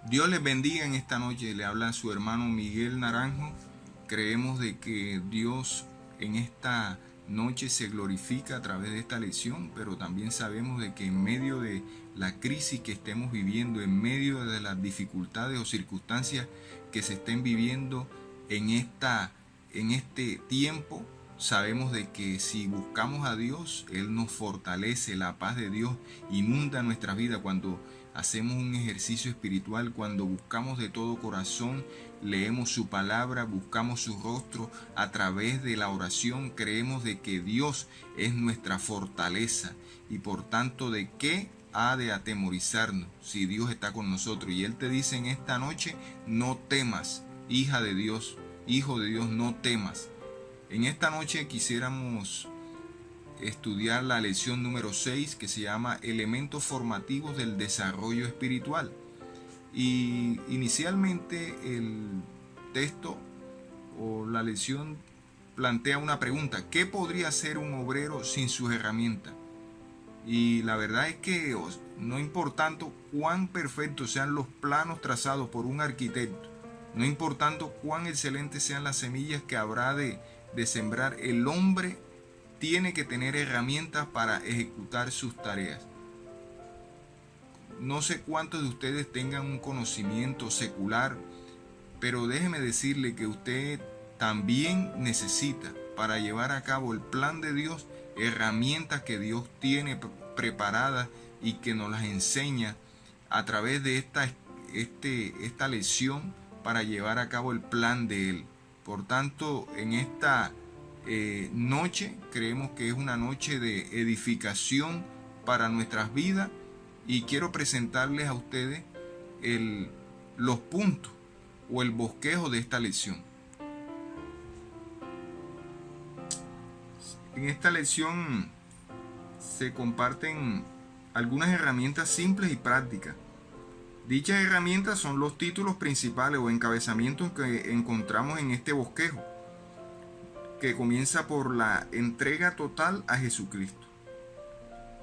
Dios les bendiga en esta noche. Le habla su hermano Miguel Naranjo. Creemos de que Dios en esta noche se glorifica a través de esta lección, pero también sabemos de que en medio de la crisis que estemos viviendo, en medio de las dificultades o circunstancias que se estén viviendo en este tiempo, sabemos de que si buscamos a Dios, Él nos fortalece, la paz de Dios inunda nuestra vida cuando hacemos un ejercicio espiritual, cuando buscamos de todo corazón, leemos su palabra, buscamos su rostro a través de la oración, creemos de que Dios es nuestra fortaleza y por tanto de qué ha de atemorizarnos si Dios está con nosotros. Y Él te dice en esta noche, no temas, hija de Dios, hijo de Dios, no temas. En esta noche quisiéramos estudiar la lección número 6 que se llama Elementos formativos del desarrollo espiritual. Y inicialmente el texto o la lección plantea una pregunta: ¿qué podría hacer un obrero sin sus herramientas? Y la verdad es que no importando cuán perfectos sean los planos trazados por un arquitecto, no importando cuán excelentes sean las semillas que habrá de sembrar, el hombre tiene que tener herramientas para ejecutar sus tareas. No sé cuántos de ustedes tengan un conocimiento secular, pero déjeme decirle que usted también necesita, para llevar a cabo el plan de Dios, herramientas que Dios tiene preparadas y que nos las enseña a través de esta lección para llevar a cabo el plan de Él. Por tanto, en esta noche creemos que es una noche de edificación para nuestras vidas y quiero presentarles a ustedes los puntos o el bosquejo de esta lección. En esta lección se comparten algunas herramientas simples y prácticas. Dichas herramientas son los títulos principales o encabezamientos que encontramos en este bosquejo, que comienza por la entrega total a Jesucristo.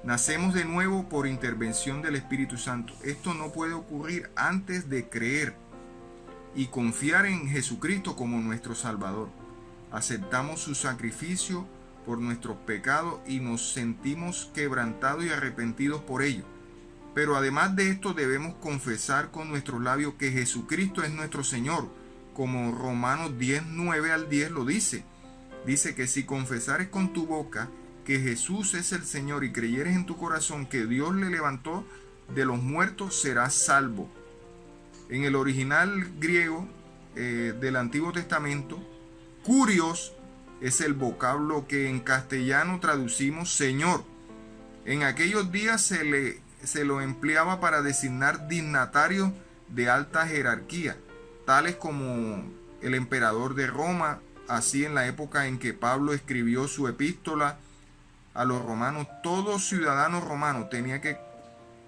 Nacemos de nuevo por intervención del Espíritu Santo. Esto no puede ocurrir antes de creer y confiar en Jesucristo como nuestro Salvador. Aceptamos su sacrificio por nuestros pecados y nos sentimos quebrantados y arrepentidos por ello. Pero además de esto debemos confesar con nuestros labios que Jesucristo es nuestro Señor, como Romanos 10, 9 al 10 lo dice. Dice que si confesares con tu boca que Jesús es el Señor y creyeres en tu corazón que Dios le levantó de los muertos, serás salvo. En el original griego del Antiguo Testamento, kurios es el vocablo que en castellano traducimos Señor. En aquellos días se lo empleaba para designar dignatarios de alta jerarquía, tales como el emperador de Roma. Así, en la época en que Pablo escribió su epístola a los romanos, todo ciudadano romano tenía que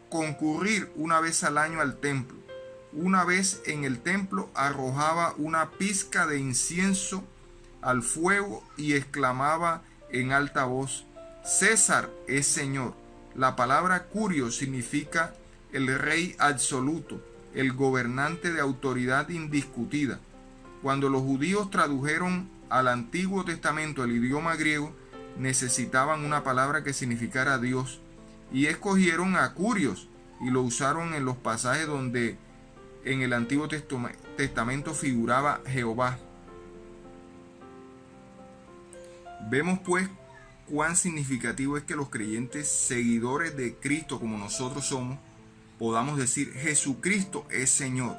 concurrir una vez al año al templo. Una vez en el templo arrojaba una pizca de incienso al fuego y exclamaba en alta voz: César es Señor. La palabra curio significa el rey absoluto, el gobernante de autoridad indiscutida. Cuando los judíos tradujeron al Antiguo Testamento el idioma griego, necesitaban una palabra que significara Dios, y escogieron a curios y lo usaron en los pasajes donde en el Antiguo Testamento figuraba Jehová. Vemos pues cuán significativo es que los creyentes seguidores de Cristo, como nosotros somos, podamos decir Jesucristo es Señor.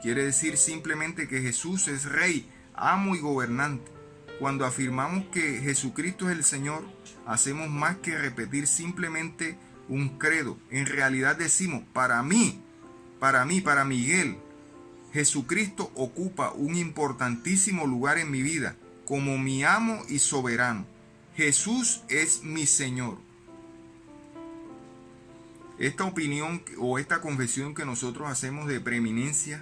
Quiere decir simplemente que Jesús es Rey, amo y gobernante. Cuando afirmamos que Jesucristo es el Señor, hacemos más que repetir simplemente un credo. En realidad decimos, para Miguel, Jesucristo ocupa un importantísimo lugar en mi vida como mi amo y soberano. Jesús es mi Señor. Esta opinión o esta confesión que nosotros hacemos de preeminencia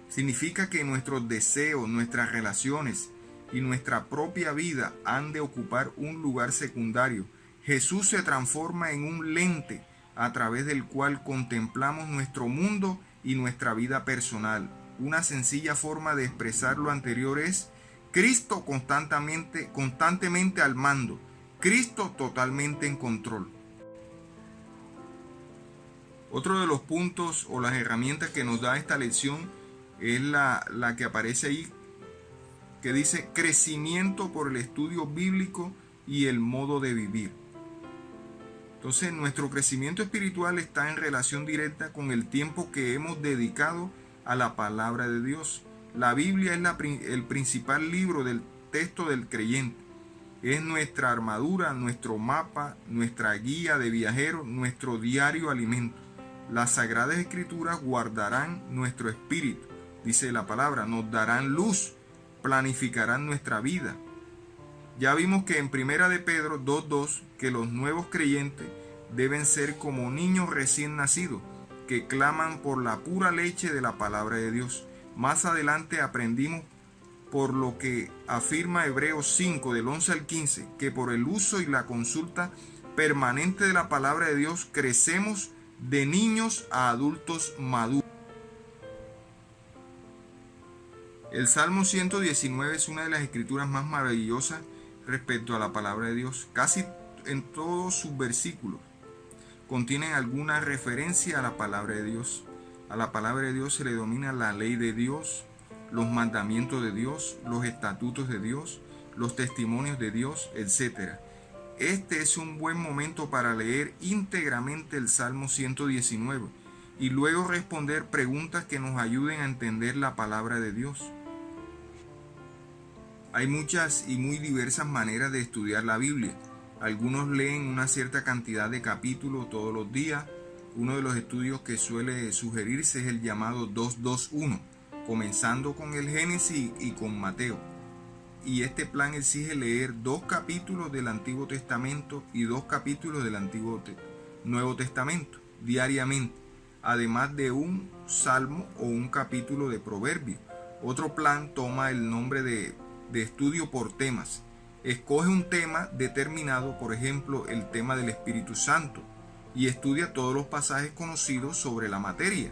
significa que nuestros deseos, nuestras relaciones y nuestra propia vida han de ocupar un lugar secundario. Jesús se transforma en un lente a través del cual contemplamos nuestro mundo y nuestra vida personal. Una sencilla forma de expresar lo anterior es Cristo constantemente al mando, Cristo totalmente en control. Otro de los puntos o las herramientas que nos da esta lección es la que aparece ahí, que dice crecimiento por el estudio bíblico y el modo de vivir. Entonces, nuestro crecimiento espiritual está en relación directa con el tiempo que hemos dedicado a la palabra de Dios. La Biblia es el principal libro del texto del creyente. Es nuestra armadura, nuestro mapa, nuestra guía de viajero, nuestro diario alimento. Las sagradas escrituras guardarán nuestro espíritu, dice la palabra, nos darán luz, planificarán nuestra vida. Ya vimos que en Primera de Pedro 2:2 que los nuevos creyentes deben ser como niños recién nacidos, que claman por la pura leche de la palabra de Dios. Más adelante aprendimos por lo que afirma Hebreos 5 del 11 al 15, que por el uso y la consulta permanente de la palabra de Dios crecemos de niños a adultos maduros. El Salmo 119 es una de las escrituras más maravillosas respecto a la palabra de Dios. Casi en todos sus versículos contienen alguna referencia a la palabra de Dios. A la palabra de Dios se le denomina la ley de Dios, los mandamientos de Dios, los estatutos de Dios, los testimonios de Dios, etc. Este es un buen momento para leer íntegramente el Salmo 119 y luego responder preguntas que nos ayuden a entender la palabra de Dios. Hay muchas y muy diversas maneras de estudiar la Biblia. Algunos leen una cierta cantidad de capítulos todos los días. Uno de los estudios que suele sugerirse es el llamado 2-2-1, comenzando con el Génesis y con Mateo. Y este plan exige leer 2 capítulos del Antiguo Testamento y 2 capítulos del Nuevo Testamento diariamente, además de un salmo o un capítulo de Proverbios. Otro plan toma el nombre de estudio por temas. Escoge un tema determinado, por ejemplo, el tema del Espíritu Santo, y estudia todos los pasajes conocidos sobre la materia.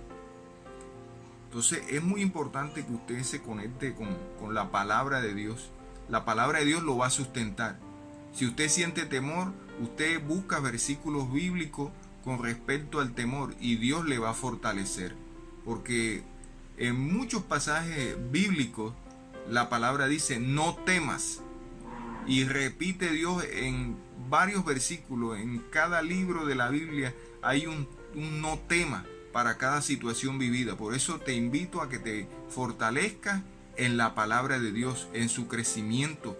Entonces es muy importante que usted se conecte con la palabra de Dios. La palabra de Dios lo va a sustentar. Si usted siente temor, usted busca versículos bíblicos con respecto al temor y Dios le va a fortalecer. Porque en muchos pasajes bíblicos la palabra dice no temas. Y repite Dios en varios versículos. En cada libro de la Biblia hay un no tema para cada situación vivida. Por eso te invito a que te fortalezcas en la palabra de Dios, en su crecimiento.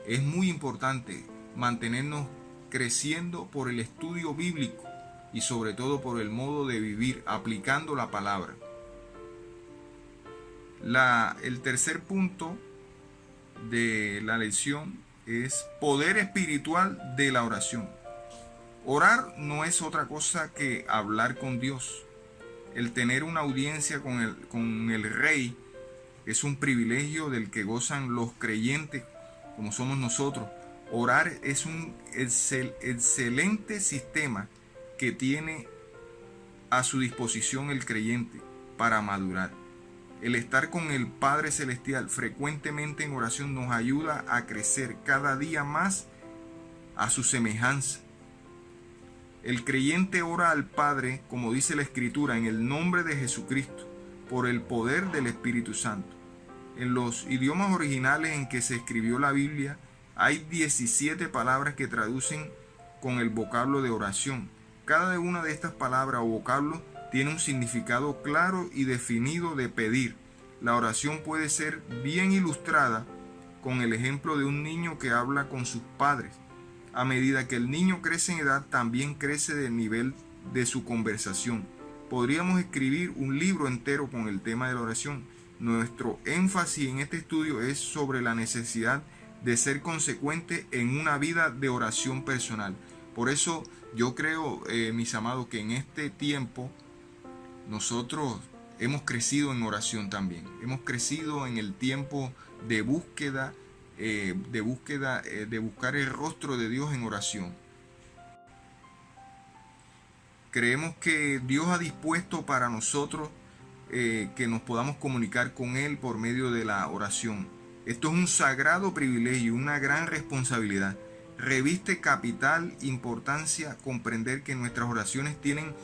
Es muy importante mantenernos creciendo por el estudio bíblico y sobre todo por el modo de vivir, aplicando la palabra. El tercer punto de la lección es poder espiritual de la oración. Orar no es otra cosa que hablar con Dios. El tener una audiencia con el Rey es un privilegio del que gozan los creyentes como somos nosotros. Orar es un excelente sistema que tiene a su disposición el creyente para madurar. El estar con el Padre Celestial frecuentemente en oración nos ayuda a crecer cada día más a su semejanza. El creyente ora al Padre, como dice la Escritura, en el nombre de Jesucristo, por el poder del Espíritu Santo. En los idiomas originales en que se escribió la Biblia, hay 17 palabras que traducen con el vocablo de oración. Cada una de estas palabras o vocablos tiene un significado claro y definido de pedir. La oración puede ser bien ilustrada con el ejemplo de un niño que habla con sus padres. A medida que el niño crece en edad, también crece el nivel de su conversación. Podríamos escribir un libro entero con el tema de la oración. Nuestro énfasis en este estudio es sobre la necesidad de ser consecuente en una vida de oración personal. Por eso yo creo, mis amados, que en este tiempo nosotros hemos crecido en oración también. Hemos crecido en el tiempo de búsqueda, de buscar el rostro de Dios en oración. Creemos que Dios ha dispuesto para nosotros que nos podamos comunicar con Él por medio de la oración. Esto es un sagrado privilegio, una gran responsabilidad. Reviste capital importancia comprender que nuestras oraciones tienen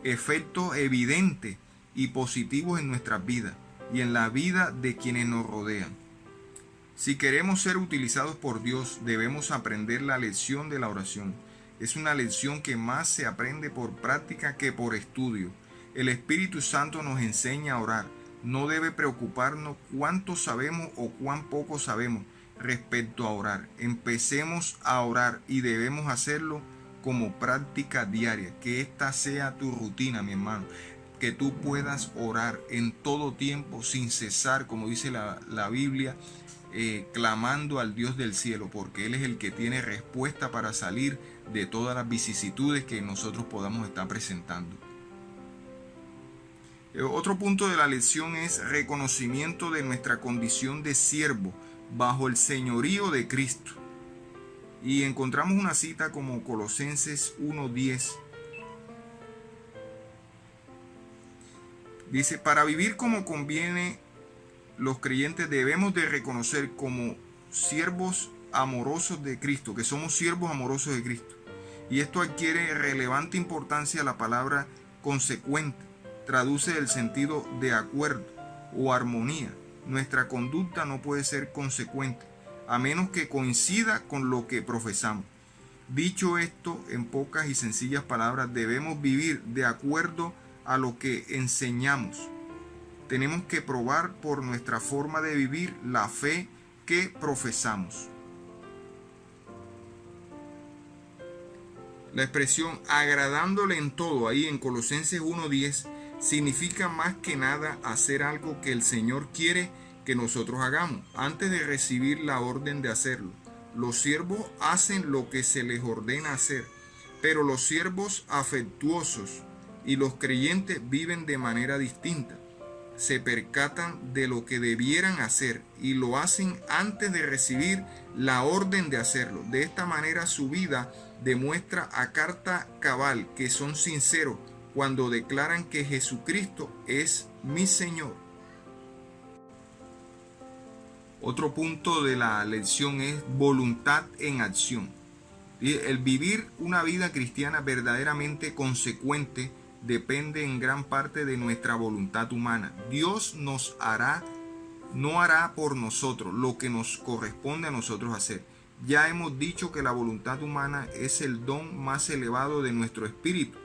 efectos evidentes y positivos en nuestras vidas y en la vida de quienes nos rodean. Si queremos ser utilizados por Dios, debemos aprender la lección de la oración. Es una lección que más se aprende por práctica que por estudio. El Espíritu Santo nos enseña a orar. No debe preocuparnos cuánto sabemos o cuán poco sabemos respecto a orar. Empecemos a orar y debemos hacerlo como práctica diaria. Que esta sea tu rutina, mi hermano. Que tú puedas orar en todo tiempo sin cesar, como dice la Biblia, clamando al Dios del cielo, porque Él es el que tiene respuesta para salir de todas las vicisitudes que nosotros podamos estar presentando. Otro punto de la lección es reconocimiento de nuestra condición de siervo bajo el señorío de Cristo. Y encontramos una cita como Colosenses 1:10. Dice, para vivir como conviene, los creyentes debemos de reconocer como siervos amorosos de Cristo, que somos siervos amorosos de Cristo. Y esto adquiere relevante importancia la palabra consecuente. Traduce el sentido de acuerdo o armonía. Nuestra conducta no puede ser consecuente, a menos que coincida con lo que profesamos. Dicho esto, en pocas y sencillas palabras, debemos vivir de acuerdo a lo que enseñamos. Tenemos que probar por nuestra forma de vivir la fe que profesamos. La expresión agradándole en todo, ahí en Colosenses 1:10, significa más que nada hacer algo que el Señor quiere que nosotros hagamos, antes de recibir la orden de hacerlo. Los siervos hacen lo que se les ordena hacer, pero los siervos afectuosos y los creyentes viven de manera distinta. Se percatan de lo que debieran hacer y lo hacen antes de recibir la orden de hacerlo. De esta manera su vida demuestra a carta cabal que son sinceros cuando declaran que Jesucristo es mi Señor. Otro punto de la lección es voluntad en acción. El vivir una vida cristiana verdaderamente consecuente depende en gran parte de nuestra voluntad humana. Dios no hará por nosotros lo que nos corresponde a nosotros hacer. Ya hemos dicho que la voluntad humana es el don más elevado de nuestro espíritu.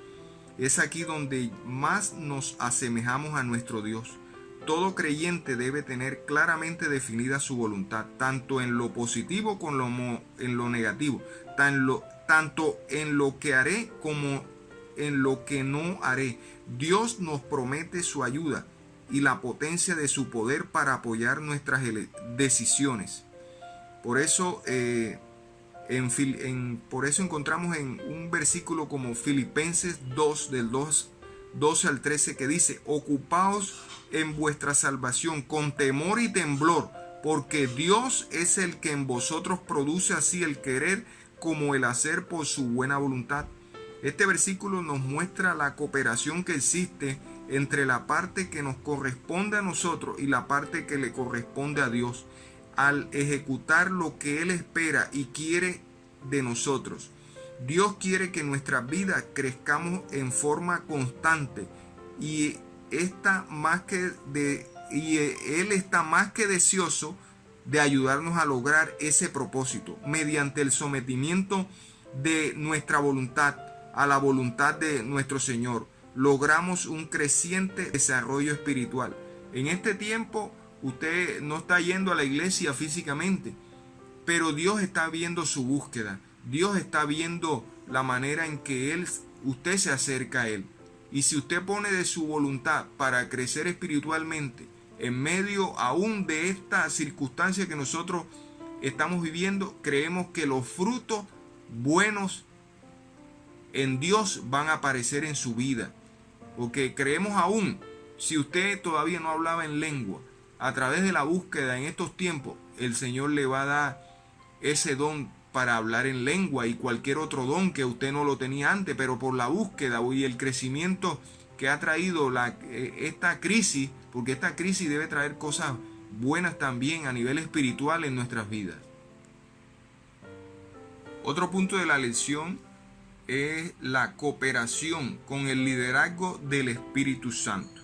Es aquí donde más nos asemejamos a nuestro Dios. Todo creyente debe tener claramente definida su voluntad, tanto en lo positivo como en lo negativo, tanto en lo que haré como en lo que no haré. Dios nos promete su ayuda y la potencia de su poder para apoyar nuestras decisiones. Por eso encontramos en un versículo como Filipenses 2, del 12 al 13, que dice: ocupaos en vuestra salvación con temor y temblor, porque Dios es el que en vosotros produce así el querer como el hacer por su buena voluntad. Este versículo nos muestra la cooperación que existe entre la parte que nos corresponde a nosotros y la parte que le corresponde a Dios, al ejecutar lo que Él espera y quiere de nosotros. Dios quiere que nuestra vida crezcamos en forma constante y Él está más que deseoso de ayudarnos a lograr ese propósito mediante el sometimiento de nuestra voluntad a la voluntad de nuestro Señor. Logramos un creciente desarrollo espiritual. En este tiempo usted no está yendo a la iglesia físicamente, pero Dios está viendo su búsqueda. Dios está viendo la manera en que usted se acerca a Él. Y si usted pone de su voluntad para crecer espiritualmente en medio aún de esta circunstancia que nosotros estamos viviendo, creemos que los frutos buenos en Dios van a aparecer en su vida. Porque creemos aún, si usted todavía no hablaba en lengua, a través de la búsqueda en estos tiempos, el Señor le va a dar ese don para hablar en lengua y cualquier otro don que usted no lo tenía antes, pero por la búsqueda y el crecimiento que ha traído esta crisis, porque esta crisis debe traer cosas buenas también a nivel espiritual en nuestras vidas. Otro punto de la lección es la cooperación con el liderazgo del Espíritu Santo.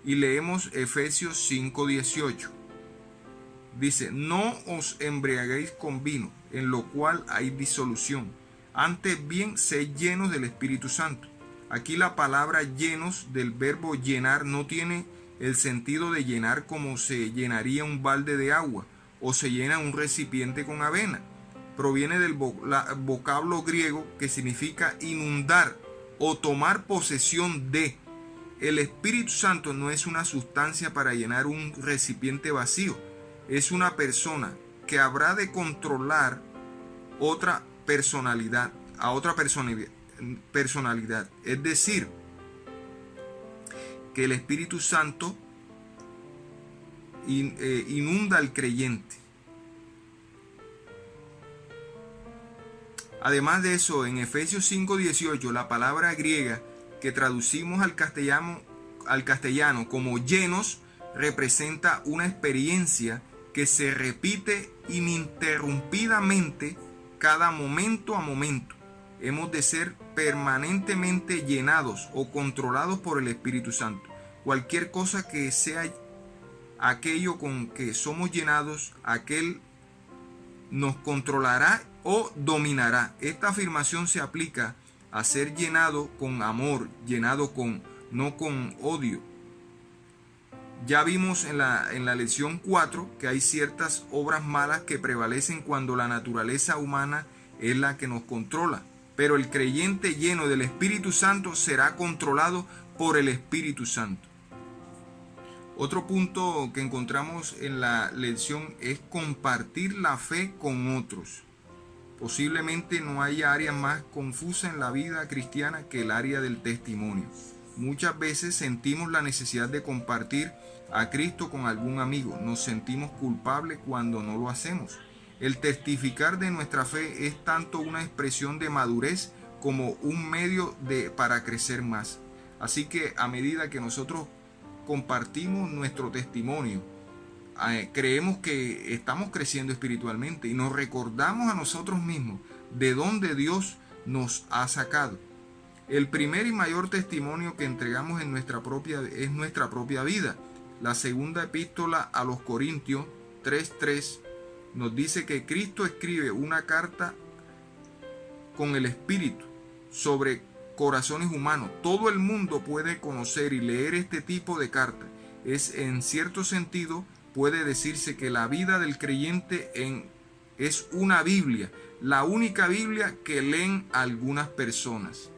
Y leemos Efesios 5:18. Dice: no os embriaguéis con vino, en lo cual hay disolución. Antes bien, sed llenos del Espíritu Santo. Aquí la palabra llenos, del verbo llenar, no tiene el sentido de llenar como se llenaría un balde de agua o se llena un recipiente con avena. Proviene del vocablo griego que significa inundar o tomar posesión de. El Espíritu Santo no es una sustancia para llenar un recipiente vacío. Es una persona que habrá de controlar a otra personalidad. Es decir, que el Espíritu Santo inunda al creyente. Además de eso, en Efesios 5:18, la palabra griega que traducimos al castellano como llenos representa una experiencia que se repite ininterrumpidamente cada momento a momento. Hemos de ser permanentemente llenados o controlados por el Espíritu Santo. Cualquier cosa que sea aquello con que somos llenados, aquel nos controlará o dominará. Esta afirmación se aplica a ser llenado con amor, no con odio. Ya vimos en la lección 4 que hay ciertas obras malas que prevalecen cuando la naturaleza humana es la que nos controla. Pero el creyente lleno del Espíritu Santo será controlado por el Espíritu Santo. Otro punto que encontramos en la lección es compartir la fe con otros. Posiblemente no haya área más confusa en la vida cristiana que el área del testimonio. Muchas veces sentimos la necesidad de compartir a Cristo con algún amigo. Nos sentimos culpables cuando no lo hacemos. El testificar de nuestra fe es tanto una expresión de madurez como un medio para crecer más. Así que a medida que nosotros compartimos nuestro testimonio, creemos que estamos creciendo espiritualmente y nos recordamos a nosotros mismos de dónde Dios nos ha sacado. El primer y mayor testimonio que entregamos es nuestra propia vida. La segunda epístola a los Corintios 3:3 nos dice que Cristo escribe una carta con el Espíritu sobre corazones humanos. Todo el mundo puede conocer y leer este tipo de carta. En cierto sentido, puede decirse que la vida del creyente es una Biblia, la única Biblia que leen algunas personas.